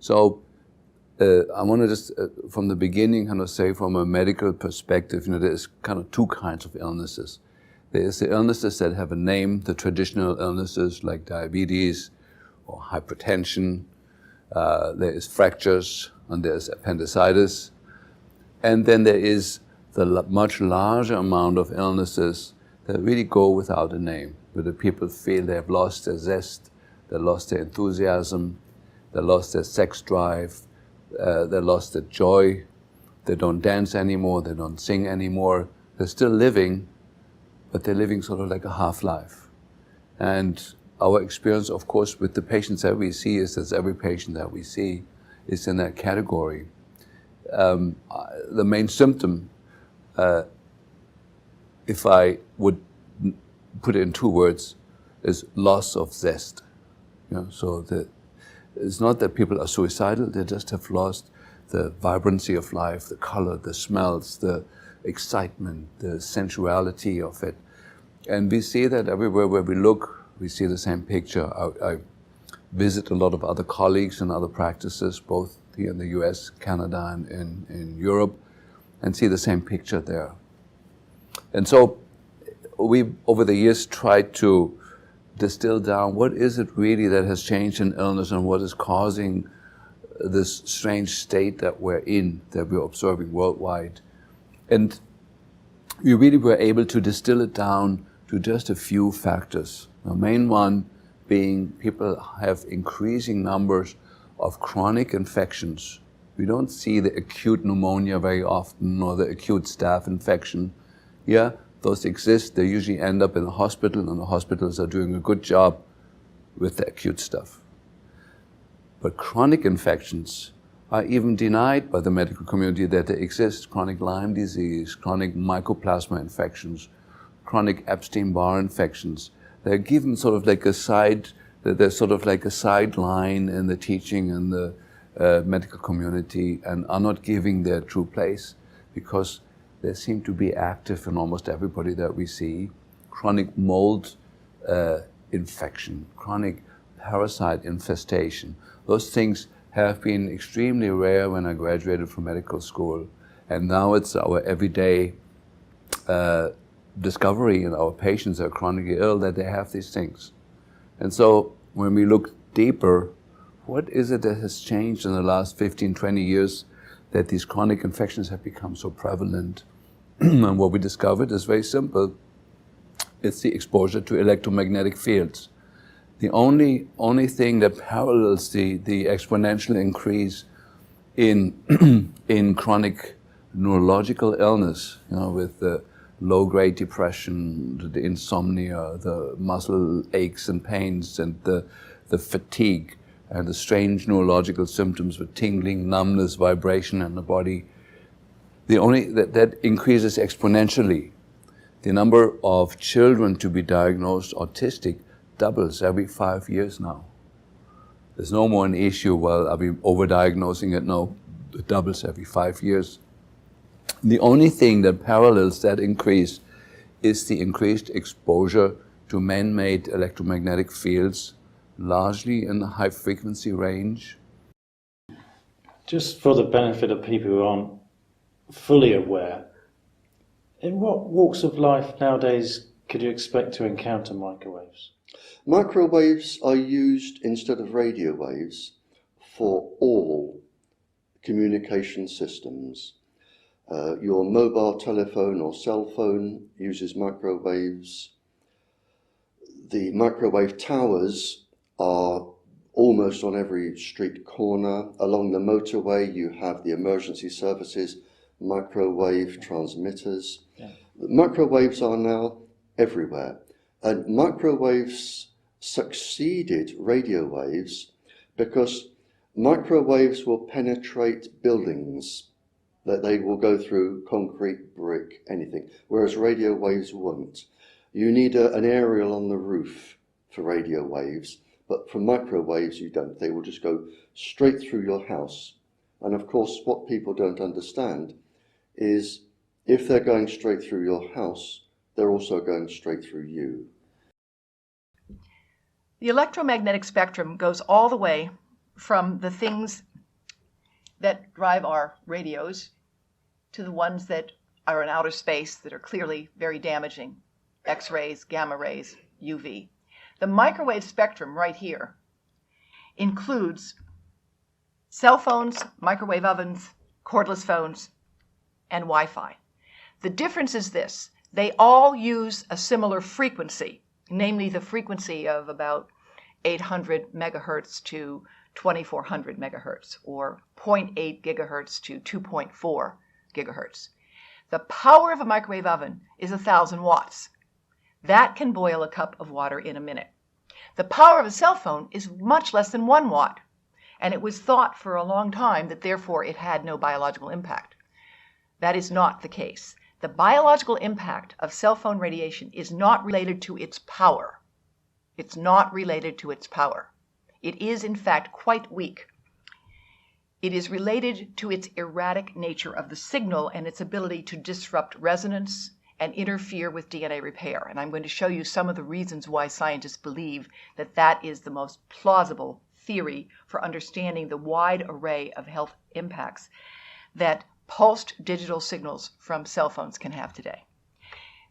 So I want to just, from the beginning, kind of say from a medical perspective, there's kind of two kinds of illnesses. There's the illnesses that have a name, the traditional illnesses like diabetes or hypertension. There is fractures, and there's appendicitis. And then there is the much larger amount of illnesses that really go without a name, where the people feel they have lost their zest, they lost their enthusiasm, they lost their sex drive, they lost their joy, they don't dance anymore, they don't sing anymore. They're still living, but they're living sort of like a half-life. And our experience, of course, with the patients that we see is that every patient that we see is in that category. The main symptom, if I would put it in two words, is loss of zest. So it's not that people are suicidal, they just have lost the vibrancy of life, the color, the smells, the excitement, the sensuality of it. And we see that everywhere where we look, we see the same picture. I visit a lot of other colleagues and other practices, both here in the US, Canada, and in Europe, and see the same picture there. And so we, over the years, tried to distill down what is it really that has changed in illness and what is causing this strange state that we're in, that we're observing worldwide. And we really were able to distill it down to just a few factors. The main one being people have increasing numbers of chronic infections. We don't see the acute pneumonia very often or the acute staph infection. Yeah, those exist. They usually end up in the hospital, and the hospitals are doing a good job with the acute stuff. But chronic infections are even denied by the medical community that they exist. Chronic Lyme disease, chronic mycoplasma infections, chronic Epstein-Barr infections. They're given sort of like a sideline in the teaching and the medical community, and are not giving their true place because they seem to be active in almost everybody that we see. Chronic mold infection, chronic parasite infestation. Those things have been extremely rare when I graduated from medical school, and now it's our everyday discovery in our patients that are chronically ill that they have these things. And so when we look deeper, what is it that has changed in the last 15, 20 years that these chronic infections have become so prevalent? And what we discovered is very simple. It's the exposure to electromagnetic fields. The only thing that parallels the exponential increase in in chronic neurological illness, with the low-grade depression, the insomnia, the muscle aches and pains, and the fatigue, and the strange neurological symptoms with tingling, numbness, vibration in the body. That increases exponentially. The number of children to be diagnosed autistic doubles every 5 years now. There's no more an issue, well, are we overdiagnosing it? No, it doubles every 5 years. The only thing that parallels that increase is the increased exposure to man-made electromagnetic fields, largely in the high frequency range. Just for the benefit of people who aren't fully aware, in what walks of life nowadays could you expect to encounter microwaves? Microwaves are used instead of radio waves for all communication systems. Your mobile telephone or cell phone uses microwaves. The microwave towers are almost on every street corner. Along the motorway you have the emergency services, microwave transmitters. Yeah. Microwaves are now everywhere, and microwaves succeeded radio waves because microwaves will penetrate buildings, that they will go through concrete, brick, anything, whereas radio waves won't. You need an aerial on the roof for radio waves, but for microwaves you don't. They will just go straight through your house. And of course what people don't understand is if they're going straight through your house, they're also going straight through you. The electromagnetic spectrum goes all the way from the things that drive our radios to the ones that are in outer space that are clearly very damaging, X-rays, gamma rays, UV. The microwave spectrum right here includes cell phones, microwave ovens, cordless phones, and Wi-Fi. The difference is this: they all use a similar frequency, namely the frequency of about 800 megahertz to 2400 megahertz, or 0.8 gigahertz to 2.4 gigahertz. The power of a microwave oven is 1,000 watts. That can boil a cup of water in a minute. The power of a cell phone is much less than 1 watt, and it was thought for a long time that therefore it had no biological impact. That is not the case. The biological impact of cell phone radiation is not related to its power. It's not related to its power. It is, in fact, quite weak. It is related to its erratic nature of the signal and its ability to disrupt resonance and interfere with DNA repair. And I'm going to show you some of the reasons why scientists believe that that is the most plausible theory for understanding the wide array of health impacts that pulsed digital signals from cell phones can have today.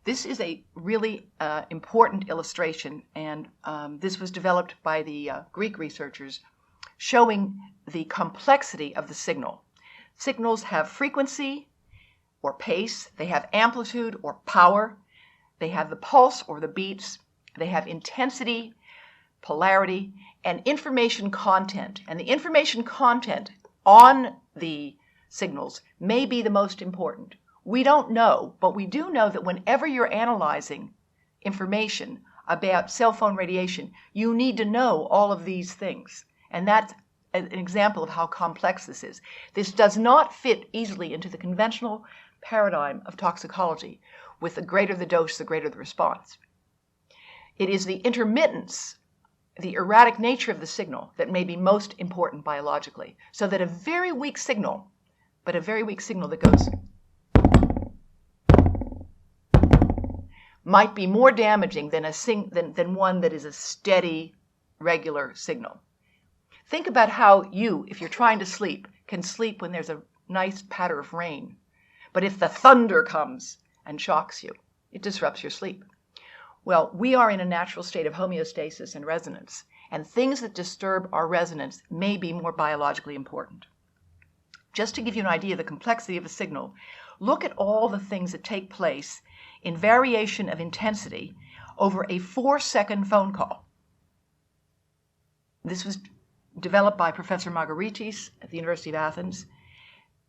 This is a really important illustration, and this was developed by the Greek researchers, showing the complexity of the signal. Signals have frequency or pace, they have amplitude or power, they have the pulse or the beats, they have intensity, polarity, and information content. And the information content on the signals may be the most important. We don't know, but we do know that whenever you're analyzing information about cell phone radiation, you need to know all of these things. And that's an example of how complex this is. This does not fit easily into the conventional paradigm of toxicology. With the greater the dose, the greater the response. It is the intermittence, the erratic nature of the signal that may be most important biologically. So that a very weak signal, but a very weak signal that goes might be more damaging than one that is a steady, regular signal. Think about how you, if you're trying to sleep, can sleep when there's a nice patter of rain. But if the thunder comes and shocks you, it disrupts your sleep. Well, we are in a natural state of homeostasis and resonance, and things that disturb our resonance may be more biologically important. Just to give you an idea of the complexity of a signal, look at all the things that take place in variation of intensity over a 4-second phone call. This was developed by Professor Margaritis at the University of Athens.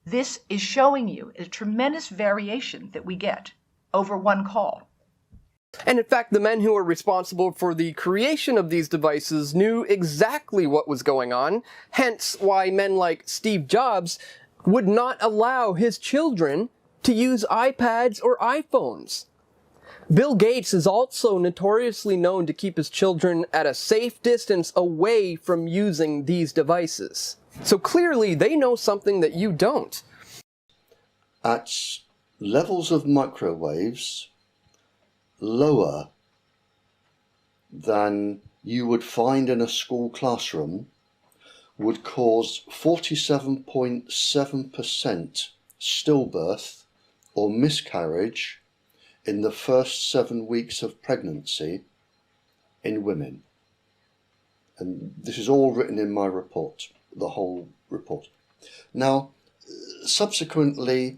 This is showing you a tremendous variation that we get over one call. And in fact, the men who were responsible for the creation of these devices knew exactly what was going on, hence why men like Steve Jobs would not allow his children to use iPads or iPhones. Bill Gates is also notoriously known to keep his children at a safe distance away from using these devices. So clearly they know something that you don't. At levels of microwaves lower than you would find in a school classroom would cause 47.7% stillbirth or miscarriage in the first 7 weeks of pregnancy in women. And this is all written in my report, the whole report. Now, subsequently,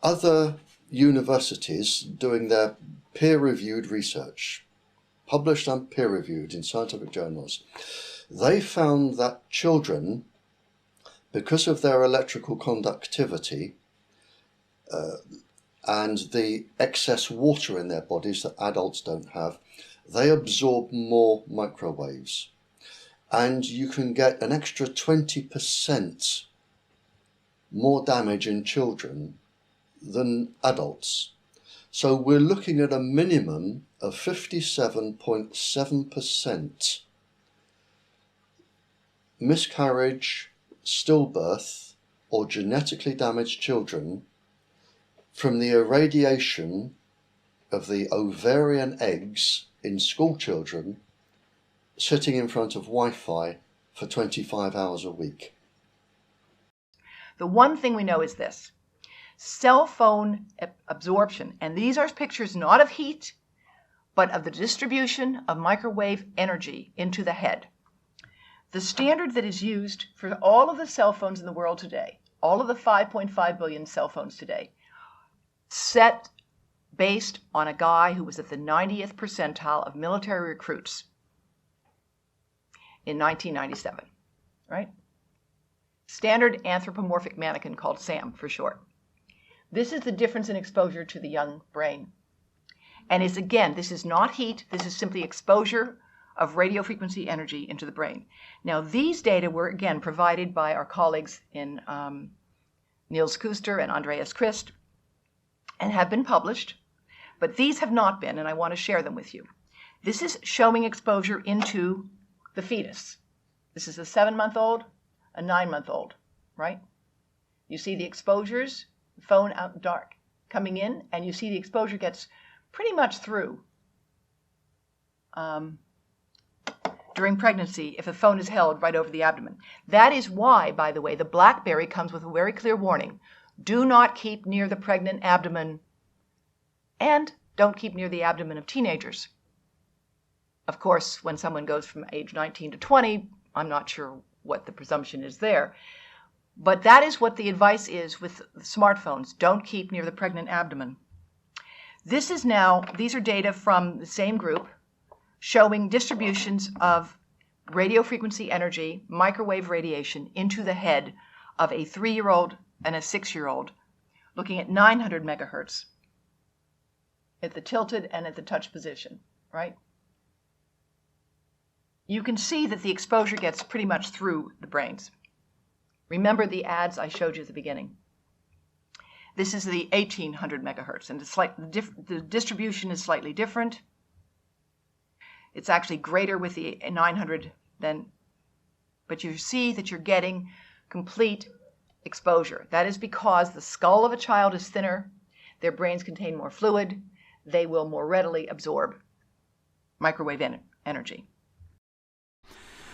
other universities doing their peer-reviewed research, published and peer-reviewed in scientific journals, they found that children, because of their electrical conductivity and the excess water in their bodies that adults don't have, they absorb more microwaves. And you can get an extra 20% more damage in children than adults. So we're looking at a minimum of 57.7% miscarriage, stillbirth, or genetically damaged children from the irradiation of the ovarian eggs in school children sitting in front of Wi-Fi for 25 hours a week. The one thing we know is this: cell phone absorption, and these are pictures not of heat, but of the distribution of microwave energy into the head. The standard that is used for all of the cell phones in the world today, all of the 5.5 billion cell phones today, set based on a guy who was at the 90th percentile of military recruits in 1997, right? Standard anthropomorphic mannequin, called SAM for short. This is the difference in exposure to the young brain. And is, again, this is not heat, this is simply exposure of radio frequency energy into the brain. Now, these data were, again, provided by our colleagues in Niels Kuster and Andreas Christ, and have been published, but these have not been, and I want to share them with you. This is showing exposure into the fetus. This is a 7-month-old, a 9-month-old, right? You see the exposures, phone out dark, coming in, and you see the exposure gets pretty much through during pregnancy if the phone is held right over the abdomen. That is why, by the way, the BlackBerry comes with a very clear warning. Do not keep near the pregnant abdomen, and don't keep near the abdomen of teenagers. Of course, when someone goes from age 19 to 20, I'm not sure what the presumption is there. But that is what the advice is with smartphones. Don't keep near the pregnant abdomen. These are data from the same group showing distributions of radio frequency energy, microwave radiation, into the head of a 3-year-old and a 6-year-old, looking at 900 megahertz at the tilted and at the touch position, right? You can see that the exposure gets pretty much through the brains. Remember the ads I showed you at the beginning. This is the 1800 megahertz, and the distribution is slightly different. It's actually greater with the 900 but you see that you're getting complete exposure. That is because the skull of a child is thinner, their brains contain more fluid, they will more readily absorb microwave energy.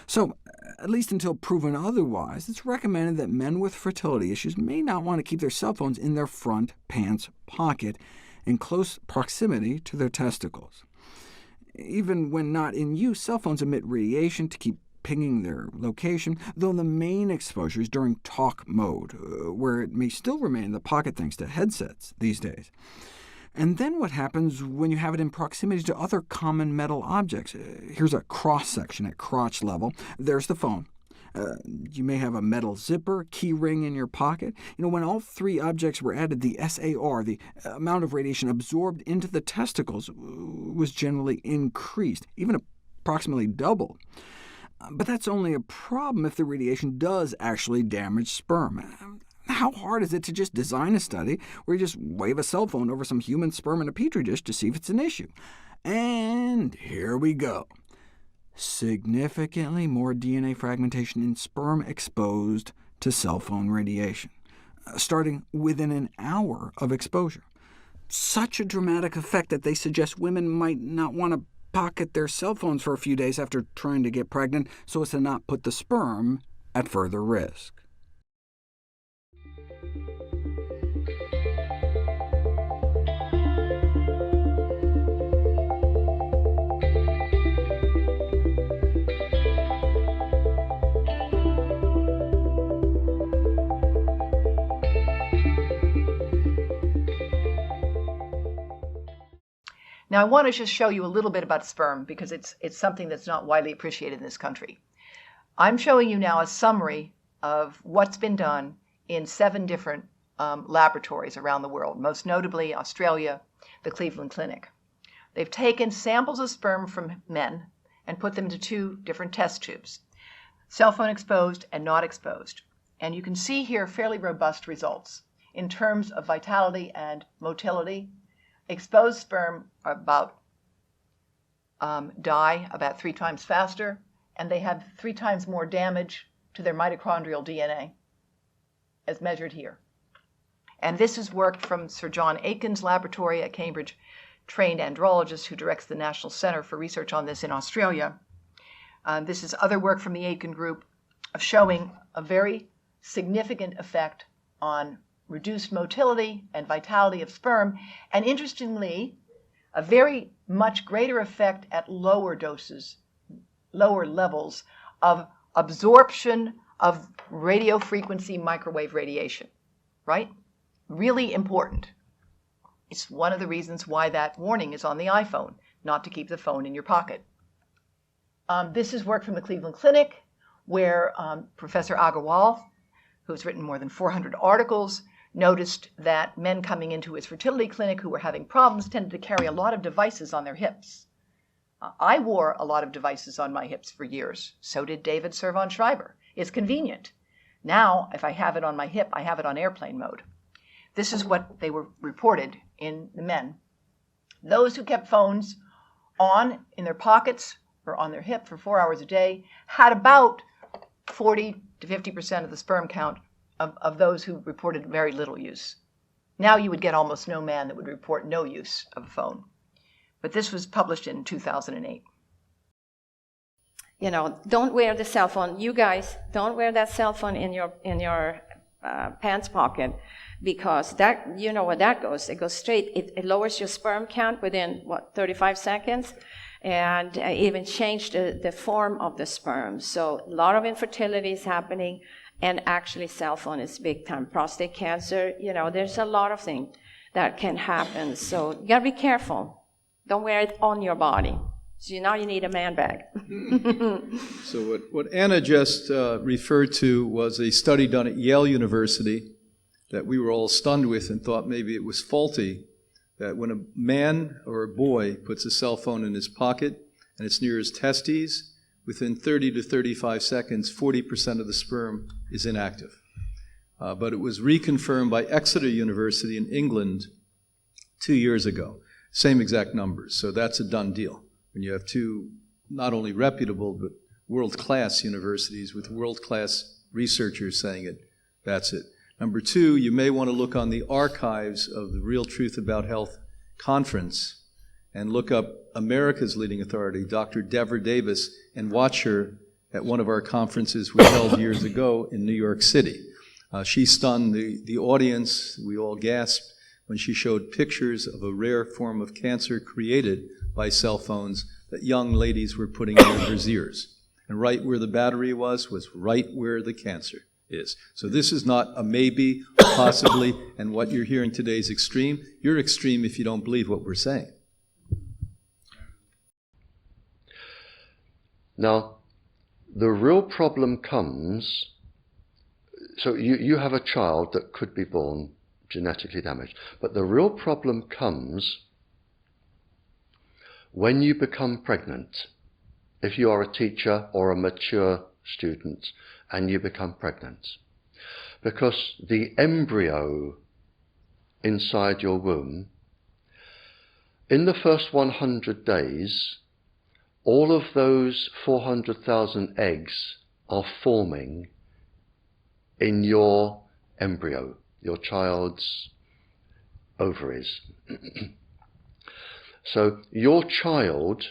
So, at least until proven otherwise, it's recommended that men with fertility issues may not want to keep their cell phones in their front pants pocket in close proximity to their testicles. Even when not in use, cell phones emit radiation to keep pinging their location, though the main exposure is during talk mode, where it may still remain in the pocket thanks to headsets these days. And then what happens when you have it in proximity to other common metal objects? Here's a cross-section at crotch level. There's the phone. You may have a metal zipper, key ring in your pocket. When all 3 objects were added, the SAR, the amount of radiation absorbed into the testicles, was generally increased, even approximately doubled. But that's only a problem if the radiation does actually damage sperm. How hard is it to just design a study where you just wave a cell phone over some human sperm in a petri dish to see if it's an issue? And here we go. Significantly more DNA fragmentation in sperm exposed to cell phone radiation, starting within an hour of exposure. Such a dramatic effect that they suggest women might not want to pocket their cell phones for a few days after trying to get pregnant so as to not put the sperm at further risk. Now, I want to just show you a little bit about sperm, because it's something that's not widely appreciated in this country. I'm showing you now a summary of what's been done in 7 different laboratories around the world, most notably Australia, the Cleveland Clinic. They've taken samples of sperm from men and put them into 2 different test tubes, cell phone exposed and not exposed. And you can see here fairly robust results in terms of vitality and motility. Exposed sperm are die about 3 times faster, and they have 3 times more damage to their mitochondrial DNA, as measured here. And this is work from Sir John Aiken's laboratory at Cambridge, trained andrologist who directs the National Centre for Research on this in Australia. This is other work from the Aiken group of showing a very significant effect on reduced motility and vitality of sperm, and interestingly, a very much greater effect at lower doses, lower levels of absorption of radio frequency microwave radiation, right? Really important. It's one of the reasons why that warning is on the iPhone, not to keep the phone in your pocket. This is work from the Cleveland Clinic, where Professor Agarwal, who's written more than 400 articles, noticed that men coming into his fertility clinic who were having problems tended to carry a lot of devices on their hips. I wore a lot of devices on my hips for years. So did David Servan Schreiber. It's convenient. Now, if I have it on my hip, I have it on airplane mode. This is what they were reported in the men. Those who kept phones on in their pockets or on their hip for 4 hours a day had about 40 to 50% of the sperm count of those who reported very little use. Now you would get almost no man that would report no use of a phone. But this was published in 2008. You know, don't wear the cell phone. You guys, don't wear that cell phone in your pants pocket, because that, you know where that goes. It goes straight. It lowers your sperm count within, 35 seconds? And even change the form of the sperm. So a lot of infertility is happening, and actually cell phone is big time. Prostate cancer, you know, there's a lot of things that can happen. So you gotta be careful. Don't wear it on your body. So now you need a man bag. So what Anna just referred to was a study done at Yale University that we were all stunned with and thought maybe it was faulty, that when a man or a boy puts a cell phone in his pocket and it's near his testes, within 30 to 35 seconds, 40% of the sperm is inactive. But it was reconfirmed by Exeter University in England 2 years ago. Same exact numbers, so that's a done deal. When you have two not only reputable but world-class universities with world-class researchers saying it, that's it. Number two, you may want to look on the archives of the Real Truth About Health conference and look up America's leading authority, Dr. Deborah Davis, and watch her at one of our conferences we held years ago in New York City. She stunned the audience. We all gasped when she showed pictures of a rare form of cancer created by cell phones that young ladies were putting in their ears. And right where the battery was right where the cancer is. So this is not a maybe, possibly, and what you're hearing today is extreme. You're extreme if you don't believe what we're saying. Now, the real problem comes, so you have a child that could be born genetically damaged, but the real problem comes when you become pregnant. If you are a teacher or a mature student and you become pregnant, because the embryo inside your womb, in the first 100 days, all of those 400,000 eggs are forming in your embryo, your child's ovaries. So your child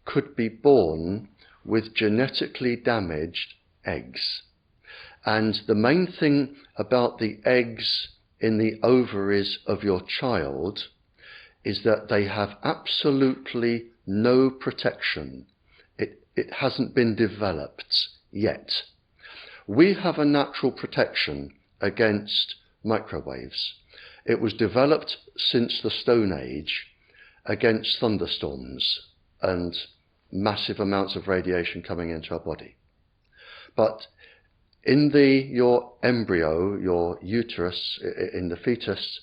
could be born with genetically damaged eggs. And the main thing about the eggs in the ovaries of your child is that they have absolutely no protection. It hasn't been developed yet. We have a natural protection against microwaves. It was developed since the Stone Age against thunderstorms and massive amounts of radiation coming into our body. But in your embryo, your uterus, in the fetus,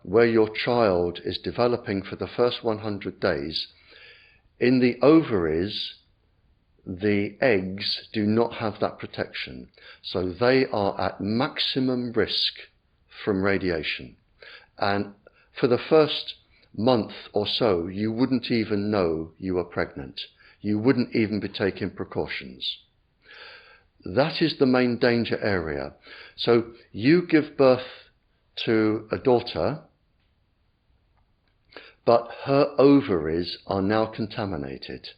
where your child is developing for the first 100 days, in the ovaries, the eggs do not have that protection. So they are at maximum risk from radiation. And for the first month or so, you wouldn't even know you were pregnant. You wouldn't even be taking precautions. That is the main danger area. So you give birth to a daughter, but her ovaries are now contaminated.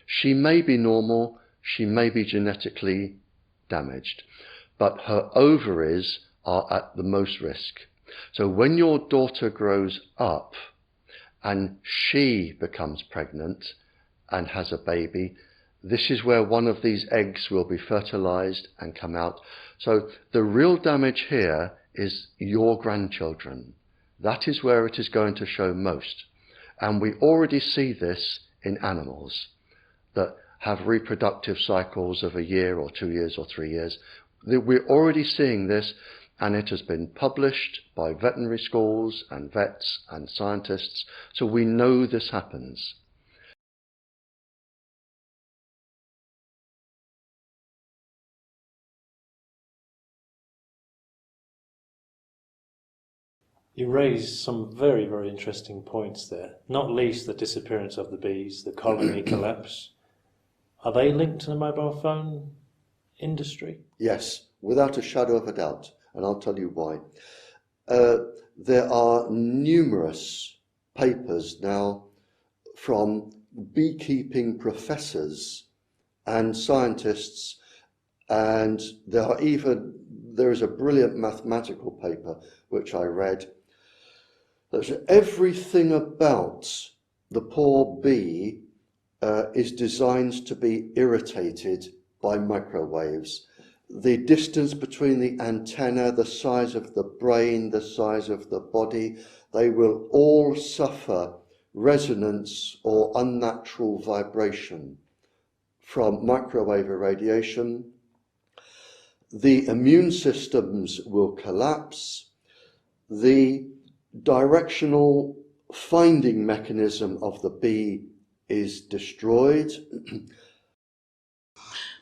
She may be normal, she may be genetically damaged, but her ovaries are at the most risk. So when your daughter grows up and she becomes pregnant and has a baby, this is where one of these eggs will be fertilized and come out. So the real damage here is your grandchildren. That is where it is going to show most. And we already see this in animals that have reproductive cycles of a year or 2 years or 3 years. We're already seeing this, and it has been published by veterinary schools and vets and scientists, so we know this happens. You raised some very, very interesting points there, not least the disappearance of the bees, the colony collapse. Are they linked to the mobile phone industry? Yes, without a shadow of a doubt, and I'll tell you why. There are numerous papers now from beekeeping professors and scientists, and there is a brilliant mathematical paper which I read that everything about the poor bee is designed to be irritated by microwaves. The distance between the antenna, the size of the brain, the size of the body, they will all suffer resonance or unnatural vibration from microwave irradiation. The immune systems will collapse. The directional finding mechanism of the bee is destroyed.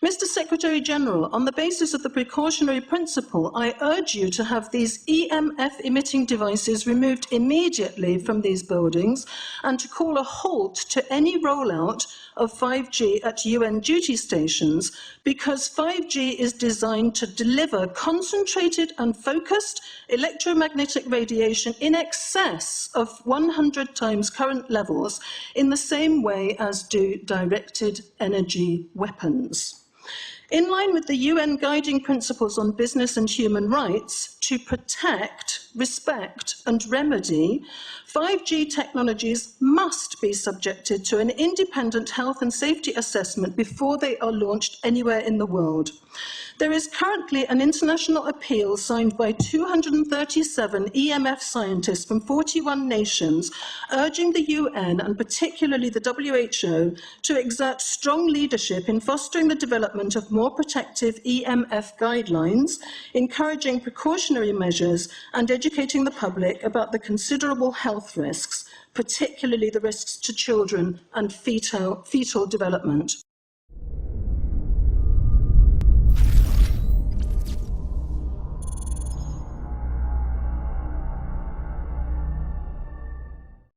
Mr. Secretary General, on the basis of the precautionary principle, I urge you to have these EMF emitting devices removed immediately from these buildings and to call a halt to any rollout of 5G at UN duty stations, because 5G is designed to deliver concentrated and focused electromagnetic radiation in excess of 100 times current levels in the same way as do directed energy weapons. In line with the UN Guiding Principles on Business and Human Rights, to protect, respect and remedy, 5G technologies must be subjected to an independent health and safety assessment before they are launched anywhere in the world. There is currently an international appeal signed by 237 EMF scientists from 41 nations, urging the UN and particularly the WHO to exert strong leadership in fostering the development of more protective EMF guidelines, encouraging precautionary measures and educating the public about the considerable health risks, particularly the risks to children and fetal development.